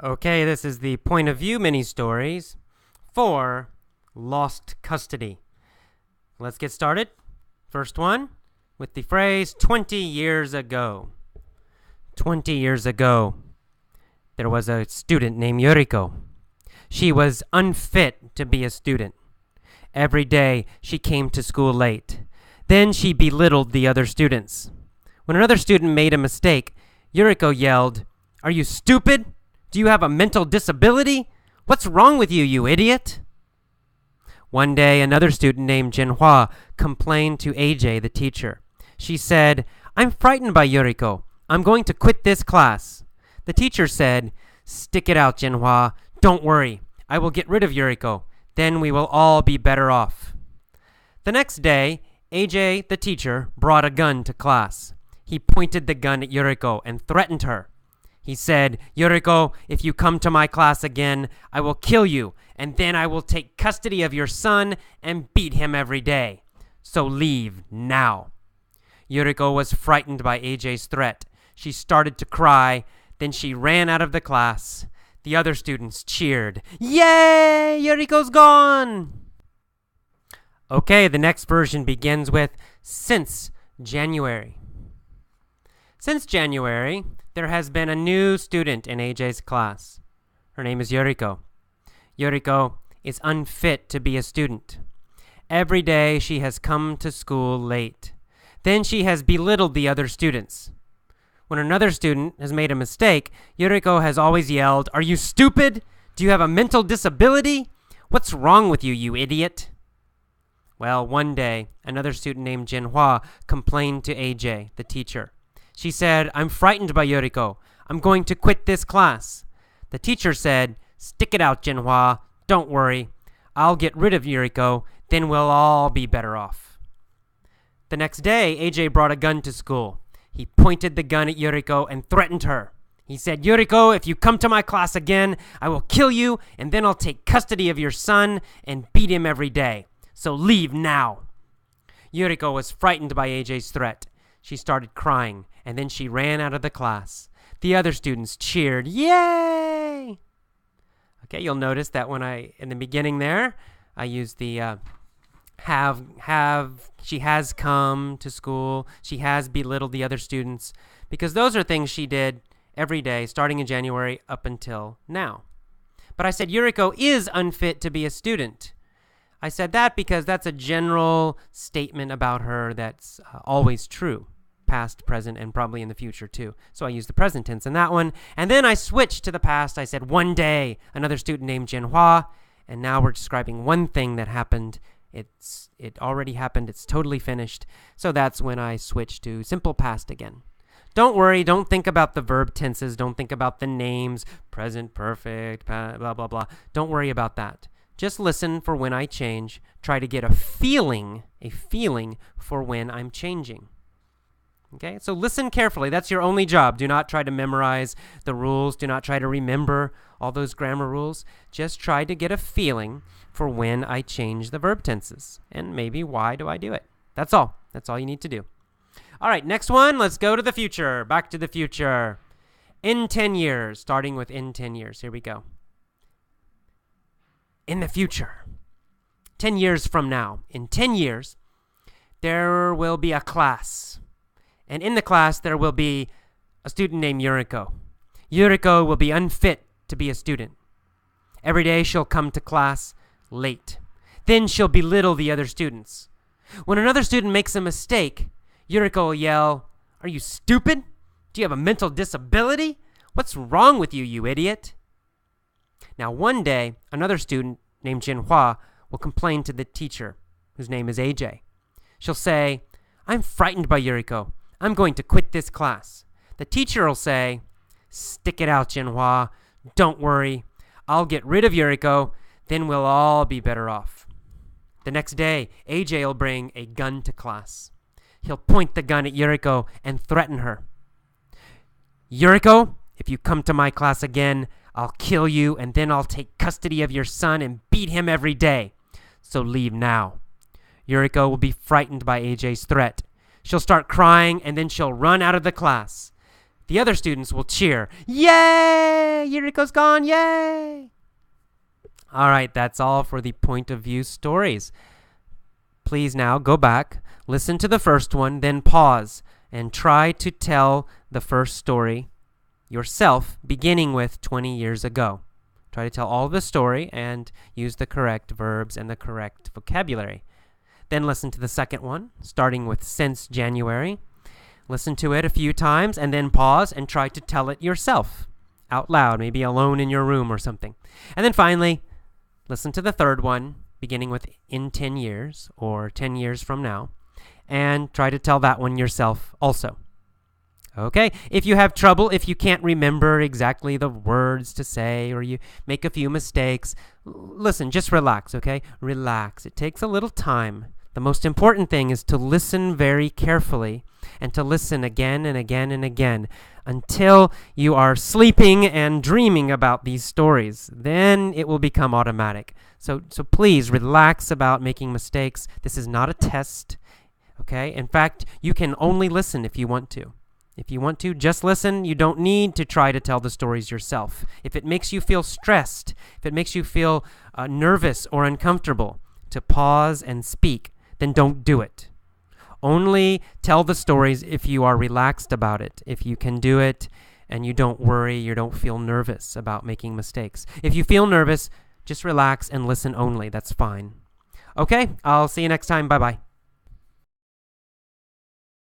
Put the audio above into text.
Okay, this is the point of view mini-stories for Lost Custody. Let's get started. First one with the phrase 20 years ago. 20 years ago, there was a student named Yuriko. She was unfit to be a student. Every day, she came to school late. Then she belittled the other students. When another student made a mistake, Yuriko yelled, "Are you stupid? Do you have a mental disability? What's wrong with you, you idiot?" One day, another student named Jinhua complained to AJ, the teacher. She said, "I'm frightened by Yuriko. I'm going to quit this class." The teacher said, "Stick it out, Jinhua. Don't worry. I will get rid of Yuriko. Then we will all be better off." The next day, AJ, the teacher, brought a gun to class. He pointed the gun at Yuriko and threatened her. He said, "Yuriko, if you come to my class again, I will kill you, and then I will take custody of your son and beat him every day. So leave now." Yuriko was frightened by AJ's threat. She started to cry, then she ran out of the class. The other students cheered. "Yay! Yuriko's gone!" Okay, the next version begins with since January. Since January, there has been a new student in AJ's class. Her name is Yuriko. Yuriko is unfit to be a student. Every day she has come to school late. Then she has belittled the other students. When another student has made a mistake, Yuriko has always yelled, "Are you stupid? Do you have a mental disability? What's wrong with you, you idiot?" Well, one day, another student named Jinhua complained to AJ, the teacher. She said, "I'm frightened by Yuriko. I'm going to quit this class." The teacher said, "Stick it out, Jinhua. Don't worry. I'll get rid of Yuriko. Then we'll all be better off." The next day, AJ brought a gun to school. He pointed the gun at Yuriko and threatened her. He said, "Yuriko, if you come to my class again, I will kill you, and then I'll take custody of your son and beat him every day. So leave now." Yuriko was frightened by AJ's threat. She started crying, and then she ran out of the class. The other students cheered, "Yay!" Okay, you'll notice that in the beginning there, I used the she has come to school, she has belittled the other students, because those are things she did every day, starting in January up until now. But I said Yuriko is unfit to be a student. I said that because that's a general statement about her that's always true. Past, present, and probably in the future too. So I used the present tense in that one. And then I switched to the past. I said, one day, another student named Jinhua. And now we're describing one thing that happened. It already happened. It's totally finished. So that's when I switched to simple past again. Don't worry. Don't think about the verb tenses. Don't think about the names. Present, perfect, blah, blah, blah. Don't worry about that. Just listen for when I change. Try to get a feeling for when I'm changing. Okay, so listen carefully. That's your only job. Do not try to memorize the rules. Do not try to remember all those grammar rules. Just try to get a feeling for when I change the verb tenses. And maybe why do I do it? That's all. That's all you need to do. All right, next one. Let's go to the future. Back to the future. In 10 years, starting with in 10 years. Here we go. In the future. 10 years from now. In 10 years, there will be a class. And in the class, there will be a student named Yuriko. Yuriko will be unfit to be a student. Every day, she'll come to class late. Then she'll belittle the other students. When another student makes a mistake, Yuriko will yell, "Are you stupid? Do you have a mental disability? What's wrong with you, you idiot?" Now, one day, another student named Jinhua will complain to the teacher, whose name is AJ. She'll say, "I'm frightened by Yuriko. I'm going to quit this class." The teacher will say, "Stick it out, Jinhua. Don't worry. I'll get rid of Yuriko. Then we'll all be better off." The next day, AJ will bring a gun to class. He'll point the gun at Yuriko and threaten her. "Yuriko, if you come to my class again, I'll kill you, and then I'll take custody of your son and beat him every day. So leave now." Yuriko will be frightened by AJ's threat. She'll start crying, and then she'll run out of the class. The other students will cheer. Yay! Yuriko's gone, yay! All right, that's all for the point of view stories. Please now go back, listen to the first one, then pause, and try to tell the first story yourself, beginning with 20 years ago. Try to tell all of the story and use the correct verbs and the correct vocabulary. Then listen to the second one, starting with since January. Listen to it a few times and then pause and try to tell it yourself out loud, maybe alone in your room or something. And then finally, listen to the third one, beginning with in 10 years or 10 years from now, and try to tell that one yourself also. Okay, if you have trouble, if you can't remember exactly the words to say or you make a few mistakes, listen, just relax, okay? Relax. It takes a little time. The most important thing is to listen very carefully and to listen again and again and again until you are sleeping and dreaming about these stories. Then it will become automatic. So please relax about making mistakes. This is not a test, okay? In fact, you can only listen if you want to. If you want to, just listen. You don't need to try to tell the stories yourself. If it makes you feel stressed, if it makes you feel nervous or uncomfortable to pause and speak, then don't do it. Only tell the stories if you are relaxed about it, if you can do it and you don't worry, you don't feel nervous about making mistakes. If you feel nervous, just relax and listen only. That's fine. Okay, I'll see you next time. Bye-bye.